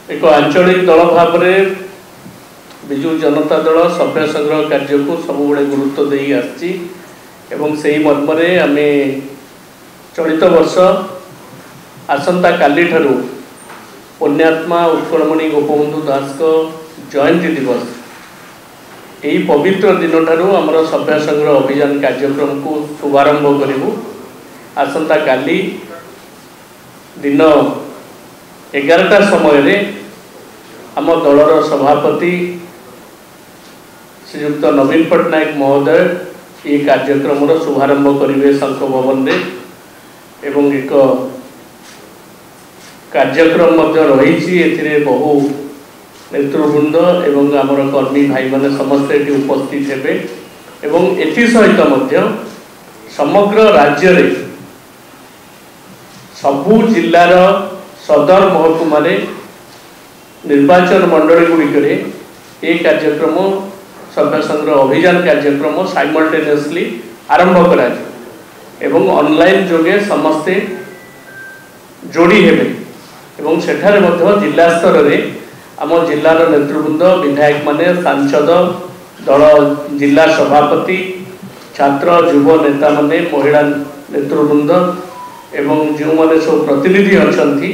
एक आंचलिक दल भाव में विजु जनता दल सभ्य संग्रह कार्य को सबुबले गुरुत्व दे आसी मर्म आम चलित वर्ष आसंता काली ठारू पुण्यात्मा उत्कलमणि गोपबंधु दास को जयंती दिवस यही पवित्र दिन ठारू आमर सभ्य संग्रह अभियान कार्यक्रम को शुभारंभ करूँ। आसंता काली दिन 11टा समय आम दलर सभापति श्रीयुक्त नवीन पट्टनायक महोदय ये कार्यक्रम शुभारंभ करेंगे शंख भवन में एवं एक कार्यक्रम रही बहु नेतृवृंद एवं आमर कर्मी भाई माने समस्ते उपस्थित हेबे एवं एथि सहित समग्र राज्य रे सबु जिल्लार सदर महकुमा निर्वाचन मंडली गुड़िकरे ये कार्यक्रम सभ्य संग्रह अभियान कार्यक्रम साइमल्टेनियसली आरंभ करा एवं ऑनलाइन जोगे समस्ते जोड़ी हेबे एवं सेठारे मध्य जिला स्तर रे आम जिलार नेतृवृंद विधायक माने सांसद दल जिला सभापति छात्र युव नेता माने महिला नेतृवृंद एवं जो माने सब प्रतिनिधि अछंती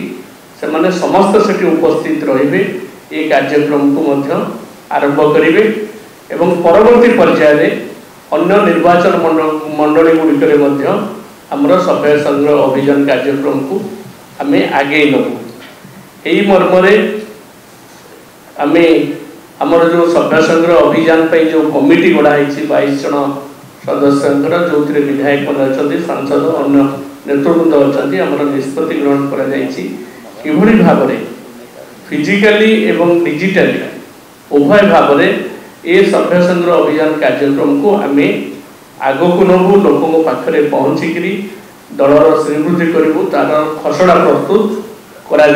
से माने समस्त सेठी उपस्थित रहिबे ये कार्यक्रम को मध्य आरंभ करिवे एवं परवर्ती पर्याय रे अन्य निर्वाचन मंडली गुड़िकरे मध्य हमर सभ्य संग्रह अभियान कार्यक्रम को आमे आगे नबु। एही मर्म रे आमे हमर जो सभ्य संग्रह अभियान पे जो कमिटी गढ़ा है 22 जन सदस्य जो विधायक मन अच्छा सांसद अन्य नेतृवृंद अच्छा आम निष्पत्ति ग्रहण कर भाव में फिजिकली एवं डिजिटली उभय भाव में ये सभ्य संग्रह अभियान कार्यक्रम को आम आग को नबू लोकों पाखे पहुँचिकी दलर श्रीवृद्धि करूँ तार खसड़ा प्रस्तुत करा